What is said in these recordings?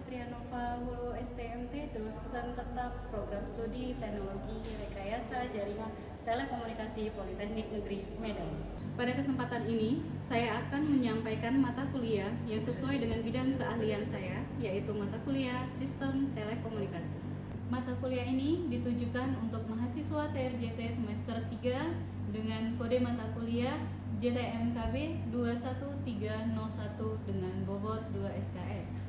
Trianova Hulu STMT, dosen tetap program studi teknologi rekayasa jaringan telekomunikasi Politeknik Negeri Medan. Pada kesempatan ini, saya akan menyampaikan mata kuliah yang sesuai dengan bidang keahlian saya, yaitu mata kuliah Sistem Telekomunikasi. Mata kuliah ini ditujukan untuk mahasiswa TRJT semester 3 dengan kode mata kuliah JTMKB 21301 dengan bobot 2 SKS.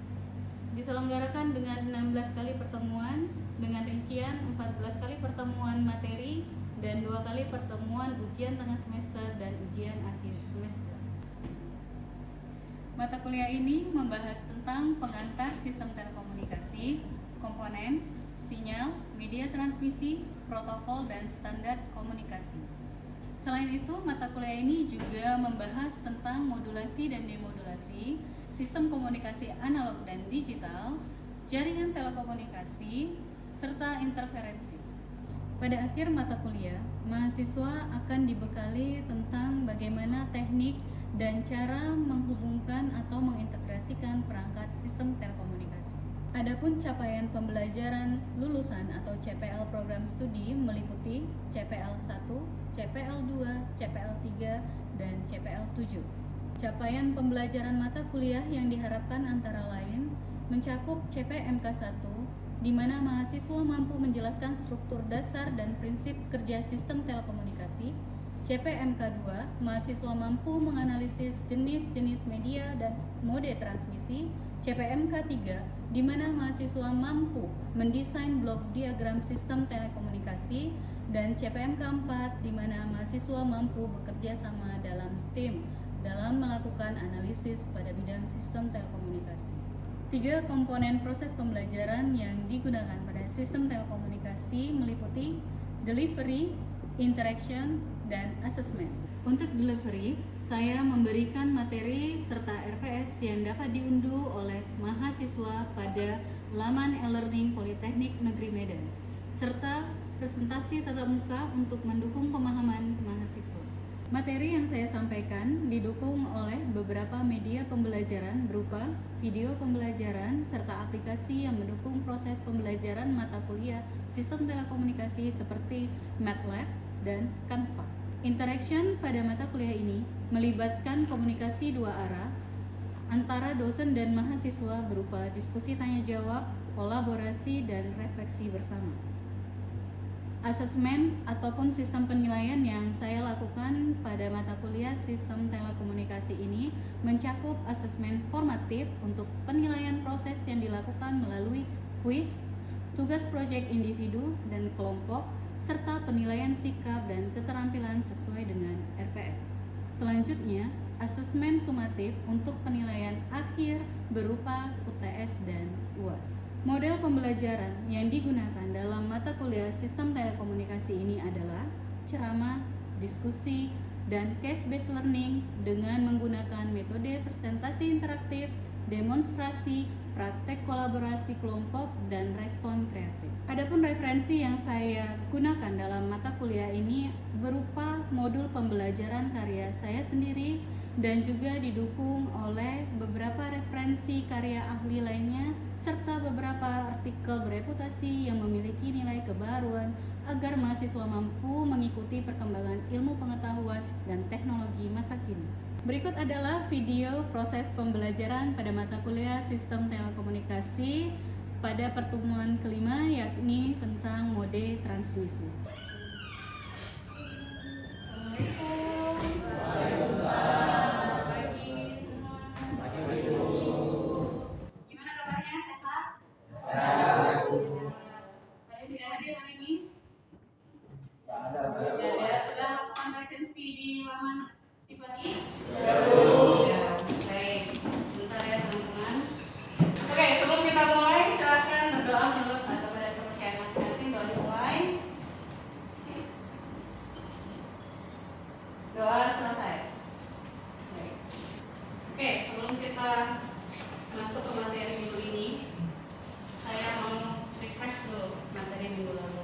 Diselenggarakan dengan 16 kali pertemuan dengan rincian 14 kali pertemuan materi dan 2 kali pertemuan ujian tengah semester dan ujian akhir semester. Mata kuliah ini membahas tentang pengantar sistem telekomunikasi, komponen, sinyal, media transmisi, protokol, dan standar komunikasi. Selain itu, mata kuliah ini juga membahas tentang modulasi dan demodulasi, sistem komunikasi analog dan digital, jaringan telekomunikasi, serta interferensi. Pada akhir mata kuliah, mahasiswa akan dibekali tentang bagaimana teknik dan cara menghubungkan atau mengintegrasikan perangkat sistem telekomunikasi. Adapun capaian pembelajaran lulusan atau CPL program studi meliputi CPL 1, CPL 2, CPL 3, dan CPL 7. Capaian pembelajaran mata kuliah yang diharapkan antara lain mencakup CPMK 1, di mana mahasiswa mampu menjelaskan struktur dasar dan prinsip kerja sistem telekomunikasi. CPMK 2, mahasiswa mampu menganalisis jenis-jenis media dan mode transmisi. CPMK 3, di mana mahasiswa mampu mendesain blok diagram sistem telekomunikasi, dan CPMK 4, di mana mahasiswa mampu bekerja sama dalam tim dalam melakukan analisis pada bidang sistem telekomunikasi. 3 komponen proses pembelajaran yang digunakan pada sistem telekomunikasi meliputi delivery, interaction, dan assessment. Untuk delivery, saya memberikan materi serta RPS yang dapat diunduh oleh mahasiswa pada laman e-learning Politeknik Negeri Medan, serta presentasi tatap muka untuk mendukung pemahaman mahasiswa. Materi yang saya sampaikan didukung oleh beberapa media pembelajaran berupa video pembelajaran serta aplikasi yang mendukung proses pembelajaran mata kuliah sistem telekomunikasi seperti MATLAB dan Canva. Interaction pada mata kuliah ini melibatkan komunikasi 2 arah antara dosen dan mahasiswa berupa diskusi tanya jawab, kolaborasi, dan refleksi bersama. Asesmen ataupun sistem penilaian yang saya lakukan pada mata kuliah sistem telekomunikasi ini mencakup asesmen formatif untuk penilaian proses yang dilakukan melalui kuis, tugas proyek individu dan kelompok, serta penilaian sikap dan keterampilan sesuai dengan RPS. Selanjutnya, asesmen sumatif untuk penilaian akhir berupa UTS dan UAS. Model pembelajaran yang digunakan dalam mata kuliah sistem telekomunikasi ini adalah ceramah, diskusi, dan case-based learning dengan menggunakan metode presentasi interaktif, demonstrasi, praktek kolaborasi kelompok, dan respon kreatif. Adapun referensi yang saya gunakan dalam mata kuliah ini berupa modul pembelajaran karya saya sendiri dan juga didukung oleh beberapa referensi karya ahli lainnya serta beberapa artikel bereputasi yang memiliki nilai kebaruan agar mahasiswa mampu mengikuti perkembangan ilmu pengetahuan dan teknologi masa kini. Berikut adalah video proses pembelajaran pada mata kuliah sistem telekomunikasi pada pertemuan kelima, yakni tentang mode transmisi. Gimana kabarnya? Sehat? Sehat. Ada yang tidak hadir hari ini? Sudah lakukan resensi di laman Sipati? Ya, baik. Bentar ya teman-teman. Oke, sebelum kita mulai, silakan berdoa menurut kepada kepercayaan masing-masing. Doa dimulai. Doa selesai. Baik. Oke, sebelum kita masuk ke materi minggu ini, saya mau refresh dulu materi minggu lalu.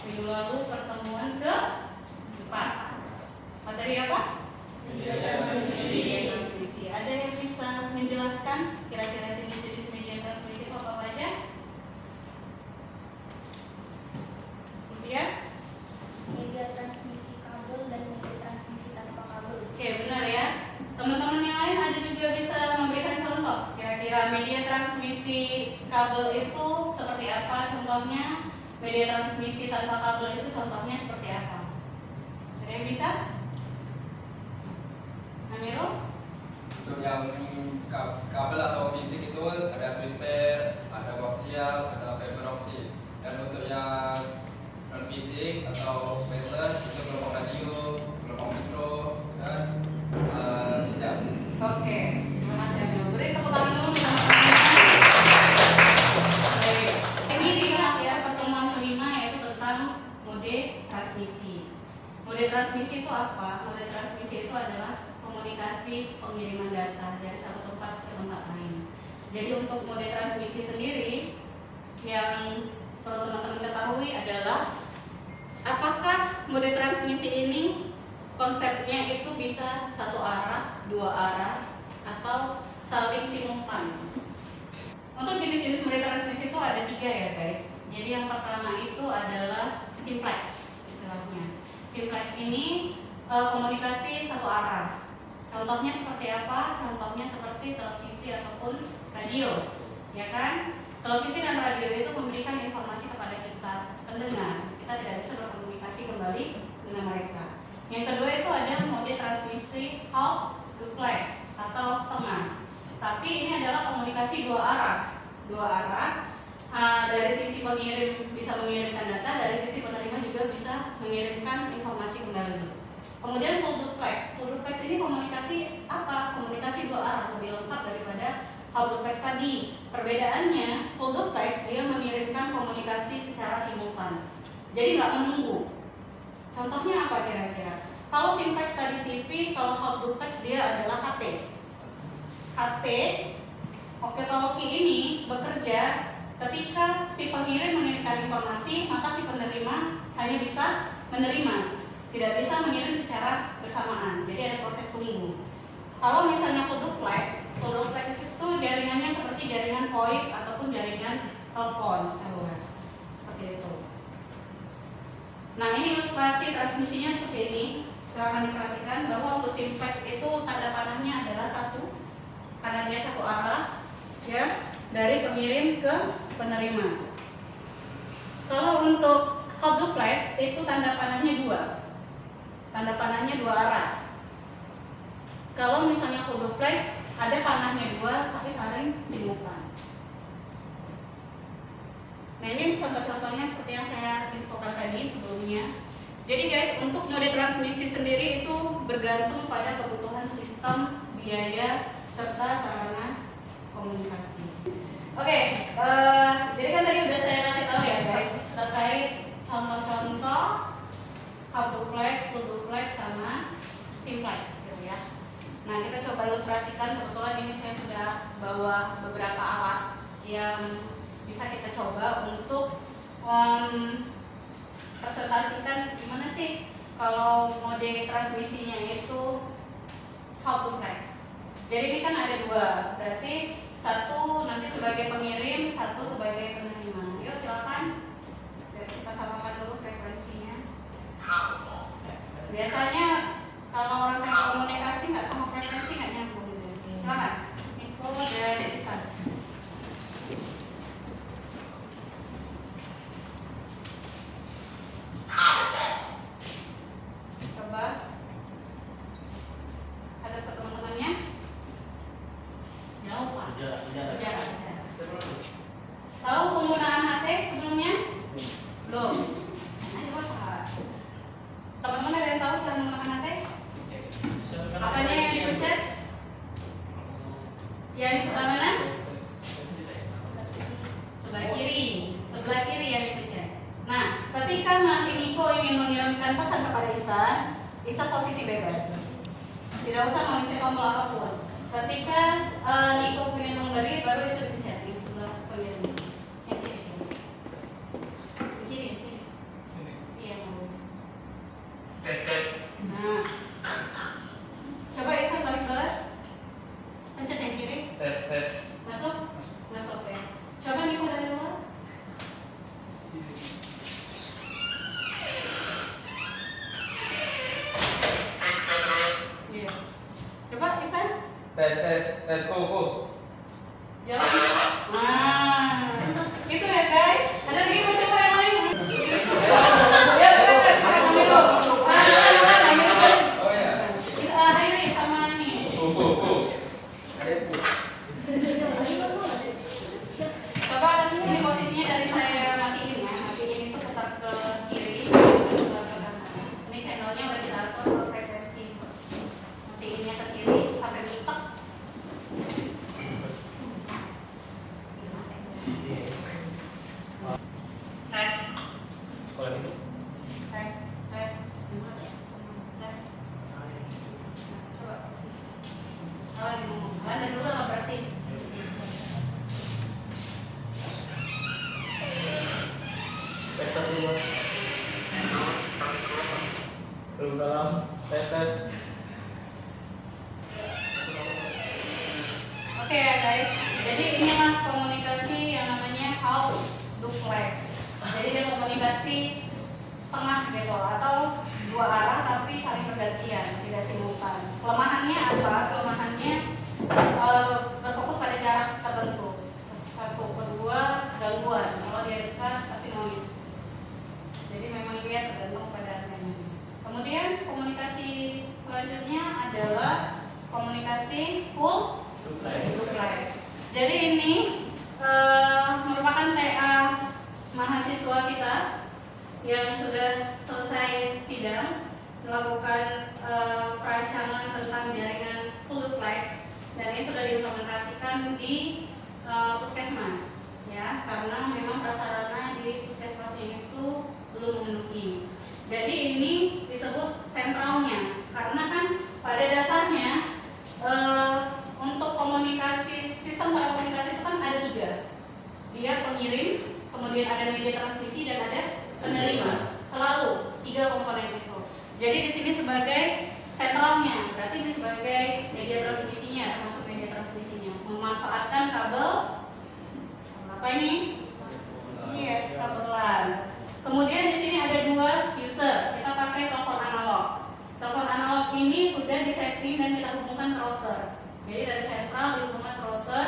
Minggu lalu pertemuan ke-4. Materi apa? Media transmisi. Ada yang bisa menjelaskan kira-kira jenis-jenis media transmisi? Kok Kira-kira media transmisi kabel itu seperti apa contohnya? Media transmisi tanpa kabel itu contohnya seperti apa? Ada yang bisa? Amiro? Untuk yang kabel atau fisik itu ada twisted, ada koaksial, ada fiber optik. Dan untuk yang non fisik atau wireless itu gelombang radio, gelombang mikro, dan sinyal. Oke, terima kasih Amiro. Beri tepuk tangan dulu teman-teman. Baik, ini dibahas ya pertemuan kelima yaitu tentang mode transmisi. Mode transmisi itu apa? Mode transmisi itu adalah komunikasi pengiriman data dari satu tempat ke tempat lain. Jadi untuk mode transmisi sendiri yang perlu teman-teman ketahui adalah apakah mode transmisi ini konsepnya itu bisa satu arah, dua arah, atau saling simultan. Untuk jenis-jenis mode transmisi itu ada 3 ya guys. Jadi yang pertama itu adalah simplex istilahnya. Simplex ini komunikasi satu arah. Contohnya seperti apa? Contohnya seperti televisi ataupun radio, ya kan? Televisi dan radio itu memberikan informasi kepada kita pendengar. Kita tidak bisa berkomunikasi kembali dengan mereka. Yang kedua itu ada mode transmisi half duplex atau setengah. Tapi ini adalah komunikasi dua arah. Dari sisi pengirim bisa mengirimkan data, dari sisi penerima juga bisa mengirimkan informasi kembali. Kemudian full duplex. Full duplex ini komunikasi apa? Komunikasi dua arah, lebih lengkap daripada half duplex tadi. Perbedaannya, full duplex dia mengirimkan komunikasi secara simultan. Jadi nggak menunggu. Contohnya apa kira-kira? Kalau simplex tadi TV, kalau half duplex dia adalah HT. HT, walkie-talkie ini bekerja ketika si pengirim mengirimkan informasi, maka si penerima hanya bisa menerima, tidak bisa mengirim secara bersamaan. Jadi ada proses tunggu. Kalau misalnya full duplex itu jaringannya seperti jaringan VoIP ataupun jaringan telepon seluler, seperti itu. Nah, ini ilustrasi transmisinya seperti ini. Silahkan diperhatikan bahwa untuk simplex itu tanda panahnya adalah satu, karena dia satu arah, ya, dari pengirim ke penerima. Kalau untuk half duplex itu tanda panahnya dua arah. Kalau misalnya full duplex ada panahnya dua tapi saling simultan. Nah, ini contoh-contohnya seperti yang saya infokan tadi sebelumnya. Jadi guys, untuk mode transmisi sendiri itu bergantung pada kebutuhan sistem, biaya, serta sarana komunikasi. Oke, jadi kan tadi udah saya kasih tahu ya guys terkait contoh-contoh half duplex, full duplex, sama simplex gitu ya. Nah, kita coba ilustrasikan. Kebetulan ini saya sudah bawa beberapa alat yang bisa kita coba untuk presentasikan gimana sih kalau mode transmisinya itu half duplex. Jadi ini kan ada dua, berarti satu nanti sebagai pengirim, satu sebagai penerima. Yuk silakan. Kita samakan dulu frekuensinya. Biasanya kalau orang komunikasi nggak sama frekuensi nggak nyambung. Silakan. Mikro dan Isan. Coba. Ada teman-temannya? Jauh Pak. Bicara. Tahu penggunaan HT sebelumnya? Belum. Ayo Pak. Teman-teman ada yang tahu cara menggunakan HT? Apanya yang dipencet? Yang sebelah mana? Sebelah kiri yang dipencet. Nah, ketika nanti Niko ingin mengirimkan pesan kepada Isa posisi bebas. Tidak usah memencet tombol apapun. Ketika Niko ingin memberi, baru itu dipencet yang sebelah pengirim. Yang kiri. Iya, mau. Tes. Nah, coba Isa balik balas. Pencet yang kiri. Tes. Masuk ya. Coba Niko dari luar. Yes. Coba Isan. Tes. Oh. Jawab. Nah, itu ya guys. Ada lagi mau coba yang lain? Ya, silakan. Oh ya. Kita akhiri sama ini. Coba ini posisinya dari saya matiin ya. Matiin itu putar ke kiri, putar ke kanan. Ini channelnya udah kita atur frekuensi. Matiinnya ke kiri sampai mitek. Tes. Tes. Tes. Tes. Coba. Lagi ngomong. Ada dulu lah berarti. Oke ya guys, jadi inilah komunikasi yang namanya half duplex. Jadi dia komunikasi setengah gitu atau dua arah tapi saling bergantian, tidak simultan. Kelemahannya apa? Kelemahannya berfokus pada jarak tertentu. Satu, kedua gangguan. Kalau dia dekat pasti noise. Jadi memang dia tergantung pada antena. Kemudian komunikasi selanjutnya adalah komunikasi full duplex. Jadi ini merupakan TA mahasiswa kita yang sudah selesai sidang melakukan perancangan tentang jaringan full duplex dan ini sudah diimplementasikan di puskesmas ya karena memang prasarana di puskesmas ini itu belum memenuhi. Jadi ini disebut sentralnya karena kan pada dasarnya untuk komunikasi sistem telekomunikasi itu kan ada tiga, dia pengirim, kemudian ada media transmisi dan ada penerima, selalu tiga komponen itu. Jadi di sini sebagai sentralnya, berarti ini sebagai media transmisinya, termasuk media transmisinya, memanfaatkan kabel apa ini? Yes, kabel LAN. Kemudian di sini ada dua user, kita pakai telepon analog. Telepon analog ini sudah disetting dan kita hubungkan ke router. Jadi dari sentral dihubungkan ke router.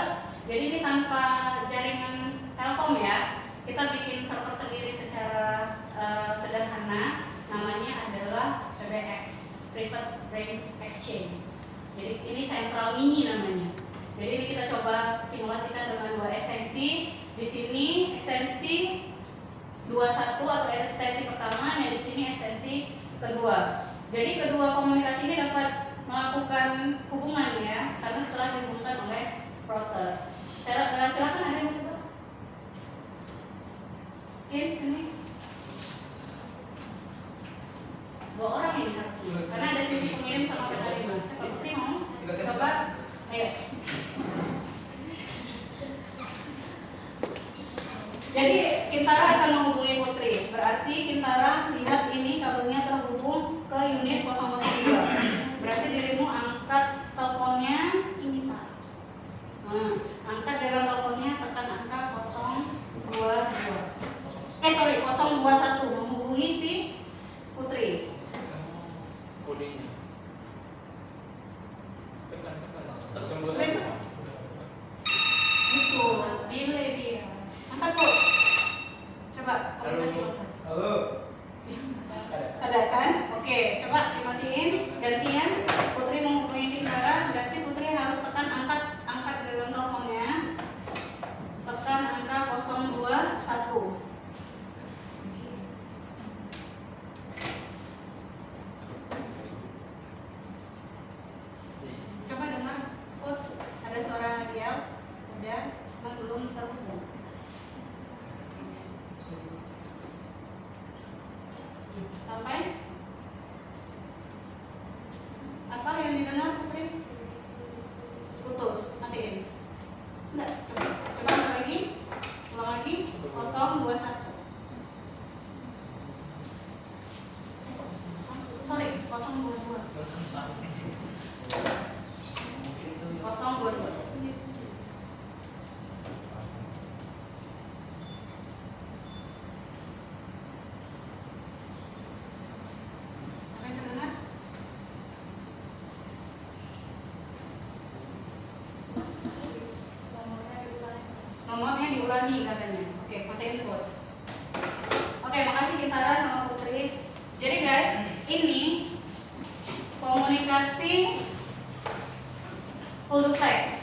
Jadi ini tanpa jaringan Telkom ya. Kita bikin server sendiri secara sederhana. Namanya adalah PBX, Private Branch Exchange. Jadi ini sentral mini namanya. Jadi ini kita coba simulasikan dengan dua ekstensi. Di sini ekstensi 21 atau ekstensi pertama, dan di sini ekstensi kedua. Jadi kedua komunikasi ini dapat melakukan hubungan ya, karena setelah dihubungkan oleh router. Silakan ada yang mau coba? Oke, sini. Dua orang ini harusnya, karena ada sisi pengirim sama penerima. Coba Putri mau? Coba, ayo. Jadi Kintara akan menghubungi Putri. Berarti Kintara lihat ini kabelnya terhubung ke unit 002. Berarti dirimu angkat teleponnya ini Pak. Angkat dengan teleponnya, tekan angka 022. 021 menghubungi si Putri. Kodenya. Tekan. Itu delay dia. Angkat Bu. Coba komunikasi router. Halo. Ada kan? Oke, coba dimatiin. Gantian Putri menghubungi Kintara, berarti Putri harus tekan angkat dengan teleponnya. Tekan angka 021. Coba dengar, Put, ada suara dial, udah, cuma belum terhubung. Sampai? Apa yang didengar, Putri? Putus. ulangi katanya. Oke, mata input. Oke, makasih Gintara sama Putri. Jadi guys, ini komunikasi full text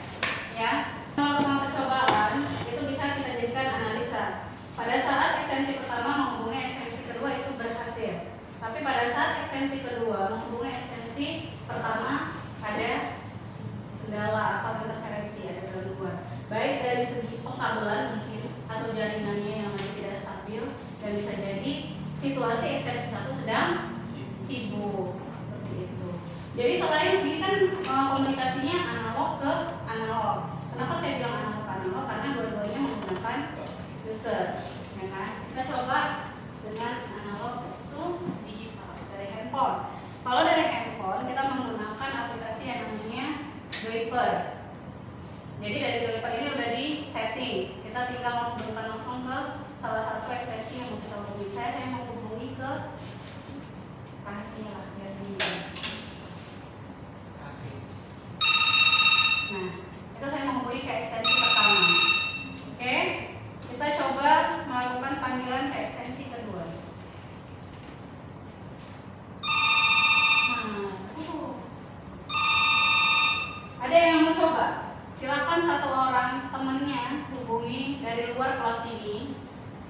ya. Selama percobaan itu bisa kita jadikan analisa. Pada saat ekstensi pertama menghubungi ekstensi kedua itu berhasil. Tapi pada saat ekstensi kedua menghubungi ekstensi pertama ada kendala atau interferensi, ada gangguan. Baik dari segi pengkabelan mungkin atau jaringannya yang masih tidak stabil, dan bisa jadi situasi ekstensi satu sedang sibuk seperti itu. Jadi selain ini kan komunikasinya analog ke analog. Kenapa saya bilang analog ke analog? Karena dua-duanya menggunakan user, ya kan? Kita coba dengan analog to digital dari handphone. Kalau dari handphone kita menggunakan aplikasi yang namanya Zoiper. Jadi dari Zoiper ini udah di setting. Kita tinggal menghubungkan langsung ke salah satu ekstensi yang mau kita hubungi. Saya mau hubungi ke rahasia lah biar dilihat. Nah, itu saya menghubungi ke ekstensi pertama. Oke, kita coba melakukan panggilan ke ekstensi kedua. Ada yang mau coba? Silakan satu orang temennya hubungi dari luar kelas ini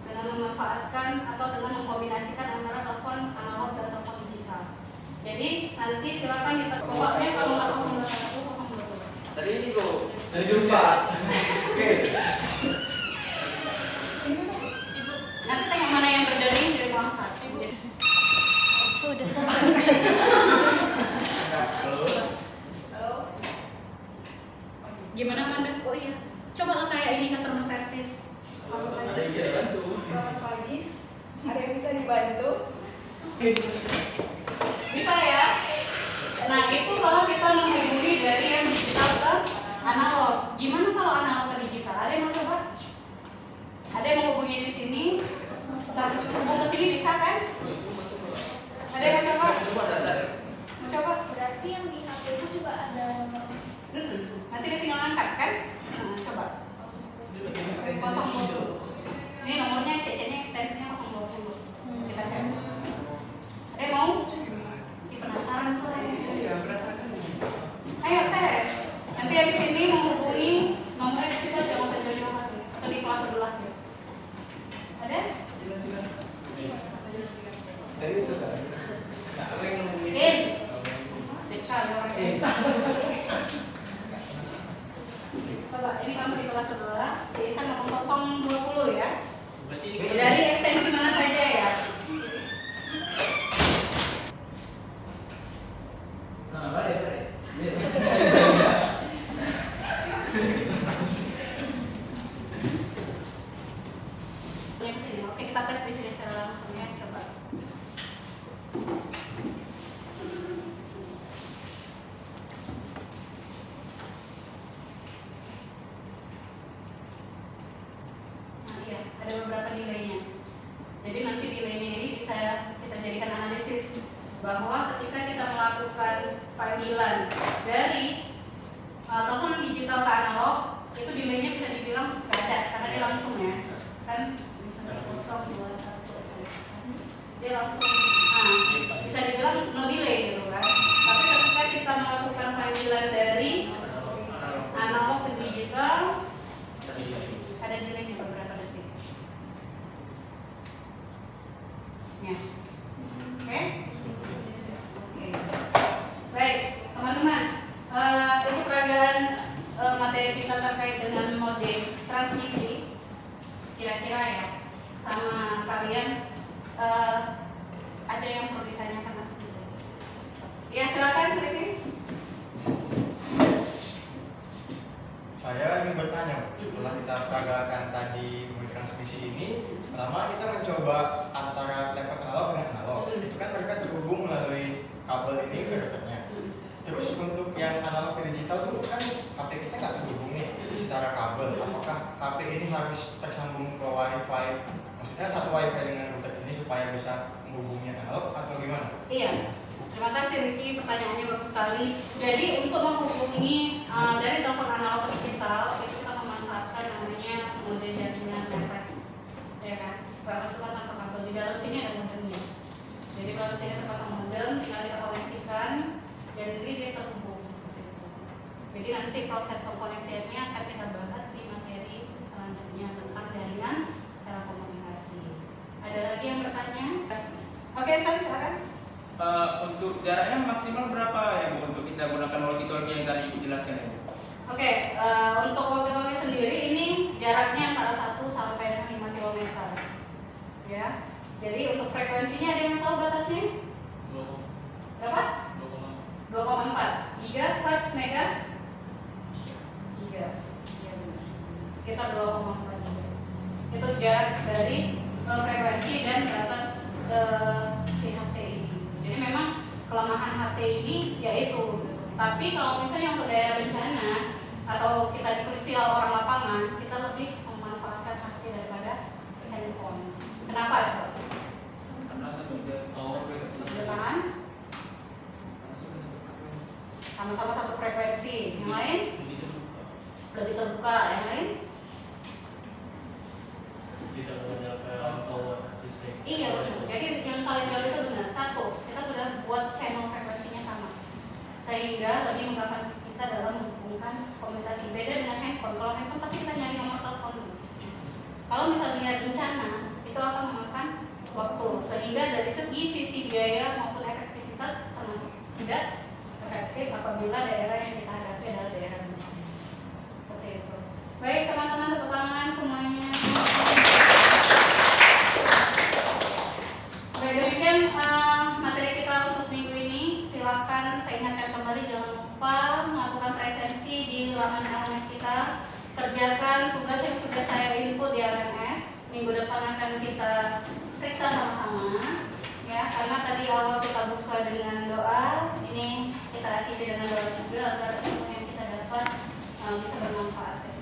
dengan memanfaatkan atau dengan mengkombinasikan antara telepon analog dan telepon digital. Jadi nanti silakan kita pokoknya kalau nggak 021 022. Tadi ini kok. Dari jumpa. Oke. Nanti tengok mana yang berdering dari angkat. Ibu. Sudah. Halo. Halo. Gimana Manda? Oh iya. Coba lah kayak ini customer service. Ada yang bisa dibantu. Selamat pagi. Ada yang bisa dibantu? Bisa ya? Nah itu kalau kita menghubungi dari yang digital ke analog. Gimana kalau analog ke digital? Ada yang mau coba? Ada yang mau hubungi di sini? Hubung ke sini bisa kan? Ada yang mau coba? Mau coba? Berarti yang di HP itu juga ada nomor. Nanti dia tinggal angkat kan? Nah, coba. 020. Ini nomornya CC-nya ekstensinya 020. Kita share. Ada yang mau? Ini penasaran tuh. Iya, merasakan. Ayo tes. Nanti habis ini menghubungi nomornya di situ aja, nggak usah jauh-jauh lagi. Atau di kelas sebelah ya. Ada? Silakan. Dari usaha. Apa yang ngomongin? Deka ya orang Coba, ini kamu di kelas sebelah. Bisa ngomong 020 ya. Berarti Dari ekstensi mana saja ya? Nah, balik. Ini ke sini. Oke, kita tes di sini secara langsung ya. Coba. Nah, iya, ada beberapa nilainya. Jadi nanti nilainya ini bisa kita jadikan analisis bahwa ketika kita melakukan panggilan dari telepon digital ke analog, itu nilainya bisa dibilang gak ada karena dia langsung ya, kan bisa 021 dia langsung, bisa dibilang no delay gitu kan. Tapi ketika kita melakukan panggilan dari analog ke digital, ada delaynya beberapa detik. Ya. Oke? Oke. Baik, teman-teman. Itu peragaan materi kita terkait dengan mode transmisi. Kira-kira ya, sama kalian ada yang perlu ditanyakan atau tidak? Ya, silakan, Riki. Saya ingin bertanya, setelah kita peragakan tadi mode transmisi ini, pertama kita mencoba antara laptop analog dengan analog. Itu kan mereka terhubung melalui kabel ini ke routernya. Terus untuk yang analog ke digital itu kan HP kita nggak terhubung nih secara kabel. Apakah HP ini harus tersambung ke WiFi? Maksudnya satu WiFi dengan router ini supaya bisa menghubungi analog atau gimana? Iya. Terima kasih Ricky, pertanyaannya bagus sekali. Jadi untuk menghubungi dari telepon analog ke digital itu kita memanfaatkan menerapkan namanya mode jaringan wireless, ya kan? Wireless itu kan tanpa kabel. Di dalam sini ada modemnya. Jadi kalau di sini terpasang modem, tinggal kita koneksikan dan nanti dia terhubung seperti itu. Jadi nanti proses pengkoneksiannya akan kita bahas di materi selanjutnya tentang jaringan telekomunikasi. Ada lagi yang bertanya? Oke, silakan. Untuk jaraknya maksimal berapa ya Bu untuk kita gunakan walkie-talkie yang tadi Ibu jelaskan ya Bu? Oke, untuk walkie-talkie sendiri ini jaraknya antara 1 sampai dengan 5 km. Ya. Jadi untuk frekuensinya ada yang tahu batasnya? Berapa? 2,4 gigahertz mega? Giga. Iya benar. Sekitar 2,4 giga. Itu jarak dari frekuensi dan batas si HT ini. Jadi memang kelemahan HT ini yaitu gitu. Tapi kalau misalnya untuk daerah bencana atau kita di krusial orang lapangan, kita lebih memanfaatkan HT daripada handphone. Kenapa ya? Karena satu tower Bertahan sama-sama satu frekuensi. Yang lain lebih terbuka. Yang lain? Tidak mengandalkan tower listrik. Iya benar. Jadi yang paling jauh itu benar. Satu, kita sudah buat channel frekuensinya sama, sehingga lebih memudahkan kita dalam menghubungkan komunikasi. Beda dengan handphone. Kalau handphone pasti kita nyari nomor telepon dulu. Kalau misalnya bencana, itu akan memakan waktu, sehingga dari sisi biaya maupun efektivitas termasuk tidak efektif apabila daerah yang kita hadapi adalah daerah bencana. Seperti itu. Baik teman-teman, tepuk tangan semuanya. Oke, demikian materi kita untuk minggu ini. Silakan saya ingatkan kembali, jangan lupa melakukan presensi di ruangan LMS kita. Kerjakan tugas yang sudah saya input di LMS. Minggu depan akan kita periksa sama-sama, ya. Karena tadi awal kita buka dengan doa, ini kita akhiri dengan doa juga agar ilmu yang kita dapat bisa bermanfaat.